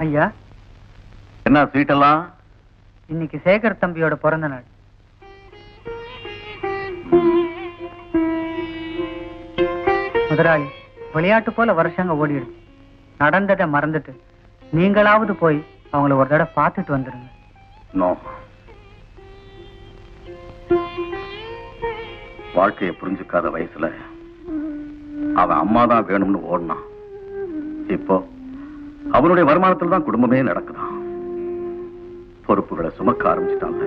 ஐயா, என்ன ஸ்வீட் எல்லாம்? இன்னைக்கு சேகர் தம்பியோட பிறந்த நாள். முதலாளி, விளையாட்டு போல வருஷங்க ஓடிடுது. நடந்ததை மறந்துட்டு நீங்களாவது போய் அவங்கள ஒரு தடவை பார்த்துட்டு வந்துருங்க. வாழ்க்கையை புரிஞ்சுக்காத வயசுல அவன் அம்மாதான் வேணும்னு ஓடினான். இப்போ அவனுடைய வருமானத்தில் தான் குடும்பமே நடக்குதான். பொறுப்புகளை சுமக்க ஆரம்பிச்சுட்டாங்க.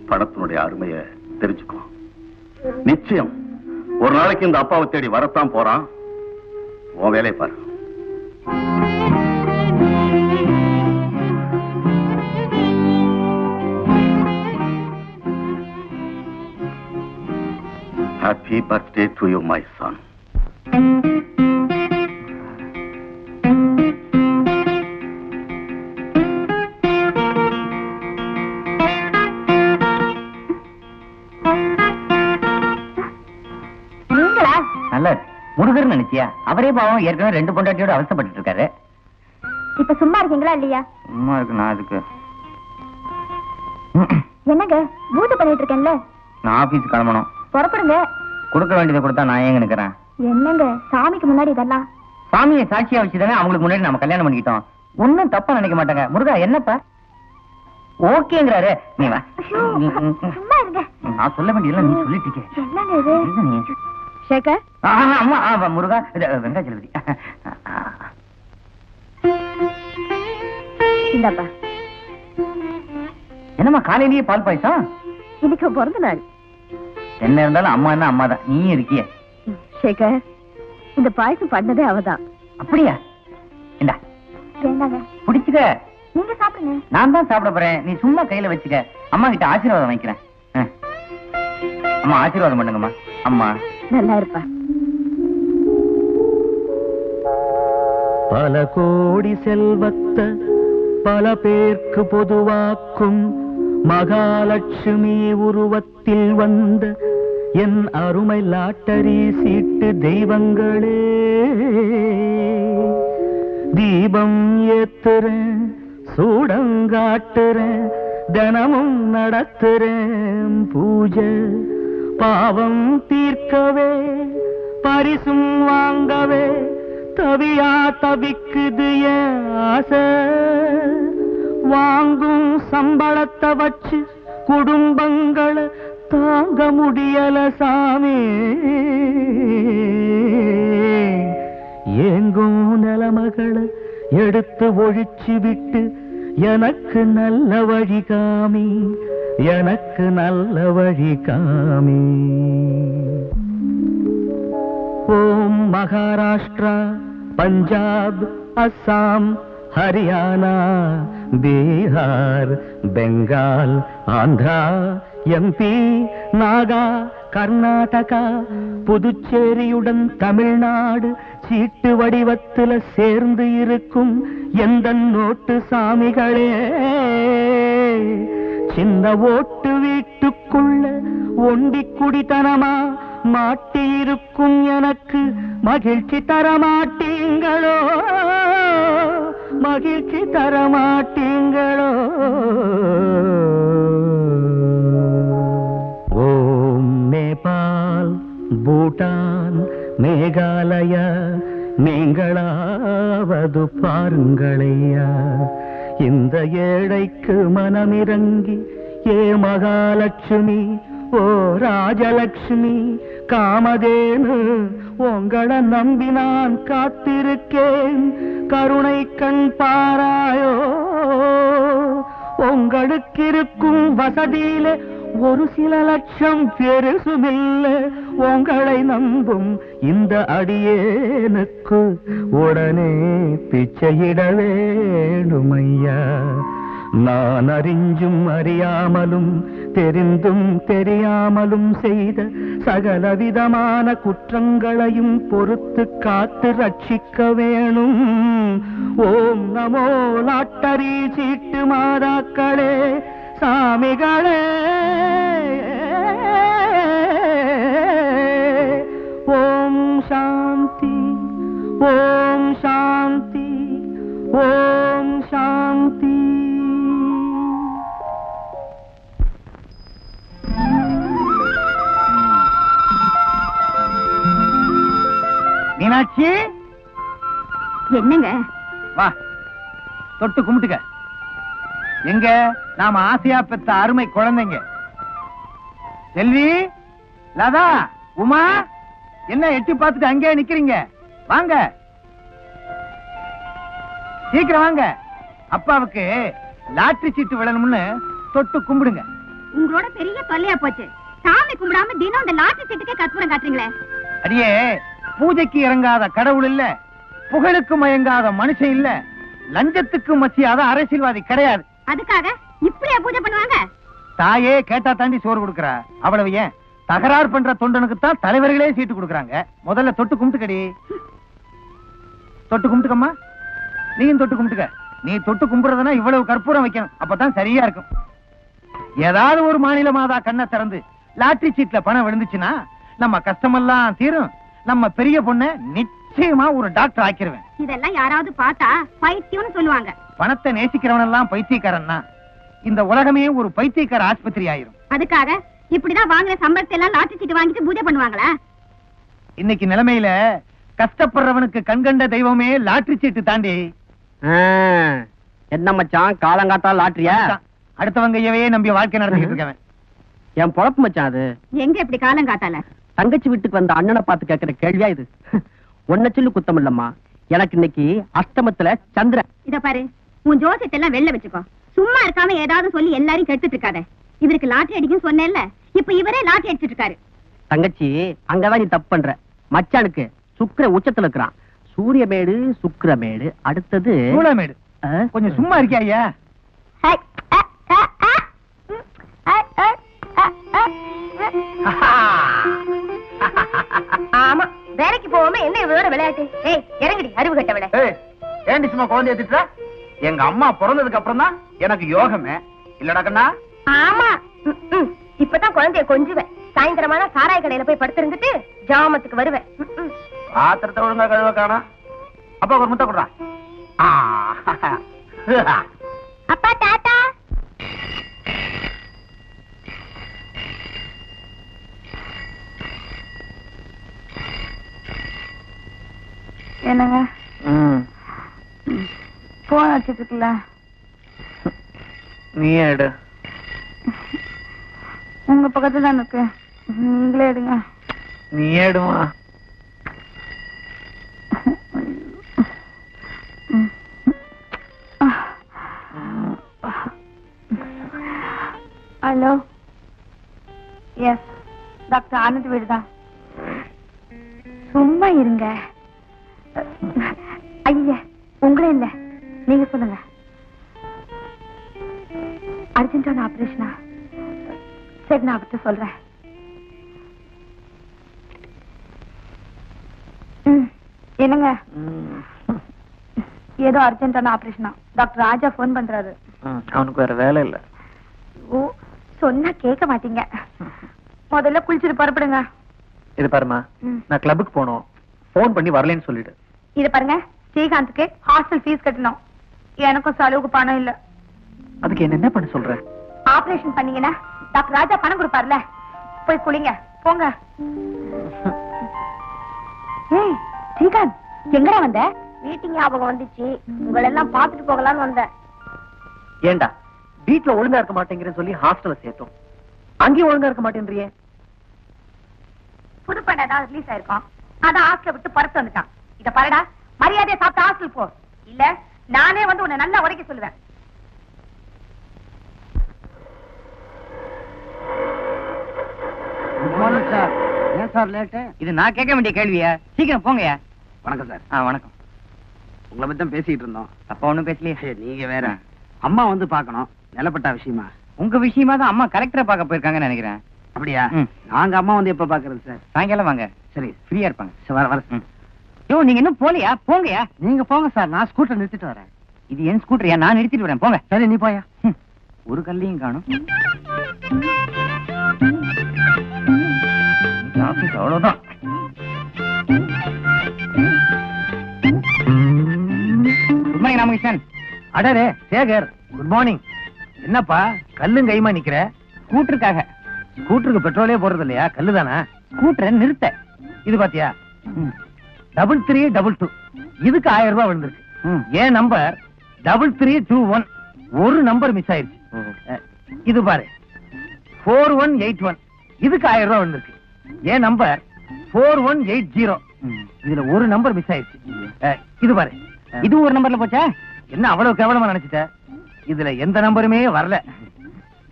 பணத்தினுடைய அருமையை தெரிஞ்சுக்குவான். நிச்சயம் ஒரு நாளைக்கு இந்த அப்பாவை தேடி வரத்தான் போறான். உன் வேலையை பாரு. Happy birthday to you, my son. நல்ல முருகர் நினைச்சியா? அவரே பாவம் ஏற்கனவே 2 பொண்டாட்டியோட அவசப்பட்டு இருக்காரு. இப்ப சும்மா இருக்கீங்களா இல்லையா? சும்மா இருக்கு. நான் அதுக்கு என்னங்க பூஜை பண்ணிட்டு இருக்கேன்ல. நான் ஆபீஸ் கிளம்பணும். புறப்படுங்க. கொடுக்க வேண்டியதை கொடுத்தா நான் ஏங்க நிக்கிறேன்? என்னங்க சாமிக்கு முன்னாடி இதெல்லாம்? சாமியை சாட்சியா வச்சுதானே அவங்களுக்கு முன்னாடி நம்ம கல்யாணம் பண்ணிக்கிட்டோம். ஒன்னும் தப்பா நினைக்க மாட்டாங்க. முருகா என்னப்பா ஓகேங்கிறாரு. நீ வா. சும்மா இருங்க. நான் சொல்ல வேண்டியதெல்லாம் நீ சொல்லிட்டீங்க. என்னங்க இது? நீ சேகர். ஆமா முருகா. வெங்கடாச்சலபதி. இந்தாப்பா. என்னம்மா காலையிலேயே பால் பாயசம்? இன்னைக்கு பிறந்த நாள். என்ன இருந்தாலும் அம்மா என்ன அம்மா தான். நீ இருக்கிய சேகர், இந்த பாயசம் பண்ணதே அவதான். அப்படியா? இந்தா வேண்டாங்க. பிடிச்சுக்க. நீங்க சாப்பிடுங்க. நான் தான் சாப்பிட போறேன். நீ சும்மா கையில வச்சுக்க. அம்மா கிட்ட ஆசீர்வாதம் வாங்கிக்கிறேன். அம்மா ஆசீர்வாதம் பண்ணுங்கம்மா. அம்மா நல்லா இருப்பா. பல கோடி செல்வத்தை பல பேர்க்கு பொதுவாக்கும் மகாலட்சுமி உருவத்தில் வந்த என் அருமை லாட்டரி சீட்டு தெய்வங்களே, தீபம் ஏத்துறேன், சூடங்காட்டுறேன், தினமும் நடத்துறேன் பூஜை. பாவம் தீர்க்கவே பரிசும் வாங்கவே தவியா தவிக்குது என் ஆசை. வாங்கும் சம்பளத்தை வச்சு குடும்பங்களை தாங்க முடியல சாமி. ஏங்கும் நிலைமகளை எடுத்து ஒழிச்சு விட்டு எனக்கு நல்ல வழி காமி, எனக்கு நல்ல வழி காமி. ஓம் மகாராஷ்டிரா, பஞ்சாப், அஸ்ஸாம், ஹரியானா, பீகார், பெங்கால், ஆந்திரா, எம்பி, நாகா, கர்நாடகா, புதுச்சேரியுடன் தமிழ்நாடு சீட்டு வடிவத்தில் சேர்ந்து இருக்கும் எந்த நோட்டு சாமிகளே, சின்ன ஓட்டு வீட்டுக்குள்ள ஒண்டி குடித்தனமா மாட்டியிருக்கும் எனக்கு மகிழ்ச்சி தரமாட்டீங்களோ, மகிழ்ச்சி தரமாட்டீங்களோ. ஓம் நேபாள், பூட்டான், மேகாலயா, நீங்களாவது பாருங்களையா. இந்த ஏழைக்கு மனமிறங்கி ஏ மகாலட்சுமி, ஓ ராஜலட்சுமி, காமதேனு உங்களை நம்பி நான் காத்திருக்கேன். கருணை கண் பாராயோ. உங்களுக்கு இருக்கும் வசதியில ஒரு சில லட்சம் பெருசுமில்ல. உங்களை நம்பும் இந்த அடியேனுக்கு உடனே பிச்சையிட வேணுமையா. நான் அறிஞ்சும் அறியாமலும் தெரிந்தும் தெரியாமலும் செய்த சகலவிதமான குற்றங்களையும் பொறுத்து காத்து ரட்சிக்க வேணும். ஓம் நமோ லாட்டரி சீட்டு மாதாக்களே, சாமிகளே. ஓம் சாந்தி, ஓம் சாந்தி, ஓம் சாந்தி. மீனாட்சி, என்னங்க? வா தொட்டு கும்பிட்டுக்க. எங்க நாம ஆசையா பெத்த அருமை குழந்தைங்க செல்வி, லதா, உமா, என்ன எட்டி பார்த்துட்டு அங்கேயே நிக்கிறீங்க? வாங்க, சீக்கிரம் வாங்க. அப்பாவுக்கு லாட்டரி சீட்டு விழணும்னு தொட்டு கும்பிடுங்க. உங்களோட பெரிய தொல்லையா போச்சு. சாமி கும்பிடாம தினம் இந்த லாட்டரி சீட்டுக்கே கற்பூரம் காட்டுறீங்களே. அடியே, பூஜைக்கு இறங்காத கடவுள் இல்ல, புகழுக்கு மயங்காத மனுஷன் இல்ல, லஞ்சத்துக்கு மச்சியாத அரசியல்வாதி கிடையாது. அதுக்காக இப்படியா பூஜை பண்ணுவாங்க? தாயே கேட்டா தாண்டி சோறு கொடுக்கறா. அவ்வளவு ஏன், தகராறு பண்ற தொண்டனுக்கு தான் தலைவர்களே சீட்டு கொடுக்கறாங்க. முதல்ல தொட்டு கும்பிட்டுக்கடி. தொட்டு கும்பிட்டுக்கம்மா. நீயும் தொட்டு கும்பிட்டுக்க. நீ தொட்டு கும்பிடுறதுனா இவ்வளவு கற்பூரம் வைக்கணும், அப்பதான் சரியா இருக்கும். ஏதாவது ஒரு மாநில மாதா கண்ணை திறந்து லாட்டரி சீட்ல பணம் விழுந்துச்சுன்னா நம்ம கஷ்டமெல்லாம் தீரும். நம்ம பெரிய பொண்ண நிச்சயமா ஒரு டாக்டர் ஆக்கிருவேன். இதெல்லாம் யாராவது பார்த்தா பைத்தியம்னு சொல்லுவாங்க. பணத்தை நேசிக்கிறவன் எல்லாம் பைத்தியக்காரன்னா இந்த உலகமே ஒரு பைத்தியக்கார ஆஸ்பத்திரி ஆயிரும். அதுக்காக இப்படிதான் வாங்குற சம்பளத்தை எல்லாம் லாட்டரி சீட்டு வாங்கிட்டு பூஜை பண்ணுவாங்களா? இன்னைக்கு நிலைமையில கஷ்டப்படுறவனுக்கு கண்கண்ட தெய்வமே லாட்டரி சீட்டு தாண்டி. என்ன மச்சான், காலங்காத்தா லாட்டரியா? அடுத்தவங்க ஐயவே நம்பி வாழ்க்கை நடத்திட்டு இருக்கவன். என் பொழப்பு மச்சான் அது. எங்க இப்படி காலம் காத்தால? தங்கச்சி வீட்டுக்கு வந்த அண்ணனை பார்த்து கேட்கிற கேள்வியா இது? ஒன்ன சொல்லு குத்தம் இல்லம்மா, எனக்கு இன்னைக்கு அஷ்டமத்துல சந்திரன். இத பாரு, உன் ஜோசியத்தை எல்லாம் வெளில வச்சுக்கோ. சும்மா இருக்காம ஏதாவது சொல்லி எல்லாரையும் கெடுத்துட்டு இருக்காத. இவருக்கு லாட்டரி அடிக்கும் சொன்னேன்ல, இப்ப இவரே லாட்டரி அடிச்சிட்டு இருக்காரு. தங்கச்சி, அங்கதான் நீ தப்பு பண்ற. மச்சானுக்கு சுக்கிர உச்சத்துல இருக்கிறான். சூரியமேடு, சுக்கிரமேடு, அடுத்தது சூளமேடு. கொஞ்சம் சும்மா இருக்கியா ஐயா? ஆமா, வேலைக்கு போகாம என்ன இவரோட விளையாட்டு? ஏய், இறங்கடி அறிவு கட்டவளே. ஏண்டி சும்மா குழந்தைய திட்டுற? எங்க அம்மா பிறந்ததுக்கு அப்புறம் தான் எனக்கு யோகமே இல்லடா கண்ணா. ஆமா, இப்பதான் குழந்தைய கொஞ்சுவேன். சாயந்தரமான சாராய கடையில போய் படுத்திருந்துட்டு ஜாமத்துக்கு வருவேன். பாத்திரத்தை ஒழுங்கா கழுவ காணா. அப்பா ஒரு முட்டை கொடுறா. அப்பா டாடா. என்னங்க போன் வச்சிட்டு இருக்குல்ல, நீ எடு. உங்க பக்கத்துல தான் இருக்கு, நீங்களே எடுங்க. நீ எடுமா. ஹலோ, எஸ், டாக்டர் ஆனந்த் வீடு தான். சும்மா இருங்க. ஐயா, உங்களே இல்ல, நீங்க சொல்லுங்க. அர்ஜென்டான ஆபரேஷனா? சரி, நான் அவர்கிட்ட சொல்றேன். என்னங்க, ஏதோ அர்ஜென்டான ஆபரேஷனா? டாக்டர் ராஜா போன் பண்றாரு. அவனுக்கு வேற வேலை இல்ல. ஓ, சொன்னா கேட்க மாட்டீங்க. முதல்ல குளிச்சுட்டு புறப்படுங்க. இது பாருமா, நான் கிளப்புக்கு போனோம், போன் பண்ணி வரலன்னு சொல்லிடு. இது பாருங்க, ஸ்ரீகாந்துக்கு ஹாஸ்டல் ஃபீஸ் கட்டணும். எனக்கும் செலவுக்கு பணம் இல்ல. அதுக்கு என்ன பண்ண சொல்ற? ஆபரேஷன் பண்ணீங்கன்னா டாக்டர் ராஜா பணம் கொடுப்பார்ல, போய் குளிங்க போங்க. ஏய் ஸ்ரீகாந்த், எங்கடா வந்த? மீட்டிங் ஞாபகம் வந்துச்சு, உங்களை எல்லாம் பாத்துட்டு போகலான்னு வந்தேன். ஏண்டா வீட்டுல ஒழுங்கா இருக்க மாட்டேங்கிறேன்னு சொல்லி ஹாஸ்டல்ல சேர்த்தோம், அங்கேயும் ஒழுங்கா இருக்க மாட்டேன்றியே. புது படம் ஏதாவது ரிலீஸ் ஆயிருக்கும், அதான் ஹாஸ்டல் விட்டு பறத்து வந்துட்டான். இத பாருடா, மரியாதையை சாப்பிட்டு ஹாஸ்டல் போ, இல்ல நானே வந்து உன்னை நல்லா உடைக்க சொல்லுவேன். ஏன் சார் லேட்டு? இது நான் கேட்க வேண்டிய கேள்வியா? சீக்கிரம் போங்கயா. வணக்கம் சார். வணக்கம். உங்களை பத்தி தான் பேசிட்டு இருந்தோம். அப்பா ஒண்ணும் பேசலையே. நீங்க வேற. அம்மா வந்து பார்க்கணும், நிலப்பட்டா விஷயமா. உங்க விஷயமா தான் அம்மா கலெக்டரை பார்க்க போயிருக்காங்கன்னு நினைக்கிறேன். அப்படியா? நாங்க அம்மா வந்து எப்ப பாக்குறது சார்? சாயங்காலம் வாங்க. சரி, ஃப்ரீயா இருப்பாங்க. சரி, வர. யோ, நீங்க இன்னும் போலையா? போங்கயா. நீங்க போங்க சார், நான் ஸ்கூட்டர் நிறுத்திட்டு வரேன். இது என் ஸ்கூட்டரியா? நான் நிறுத்திட்டு வரேன், போங்க. சரி, நீ போயா. ஒரு கல்லையும் காணும். அவ்வளவுதான். Good morning Ramakrishnan. அடரே சேகர், குட் மார்னிங். என்னப்பா கல்லும் கைமா நிக்கிற? ஸ்கூட்டருக்காக. ஸ்கூட்டருக்கு பெட்ரோலே போறது இல்லையா? கல்லுதானா? ஸ்கூட்டரை நிறுத்த. இது பாத்தியா? 3322. இதுக்கு 1000 ரூபாய் விழுந்திருக்கு. ஏன் நம்பர் 3321. ஒரு நம்பர் மிஸ் ஆயிருச்சு. இது பாரு 4181. இதுக்கு 1000 ரூபாய் விழுந்திருக்கு. ஏன் நம்பர் 4180. இதுல ஒரு நம்பர் மிஸ் ஆயிருச்சு. இது பாரு, இது ஒரு நம்பர்ல போச்சா? என்ன அவ்வளவு கேவலமா நினைச்சிட்ட? இதுல எந்த நம்பருமே வரல.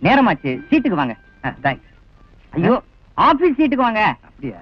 நேரமாச்சு, சீட்டுக்கு வாங்க. தேங்க்ஸ். ஐயோ, ஆபீஸ் சீட்டுக்கு வாங்க. அப்படியா?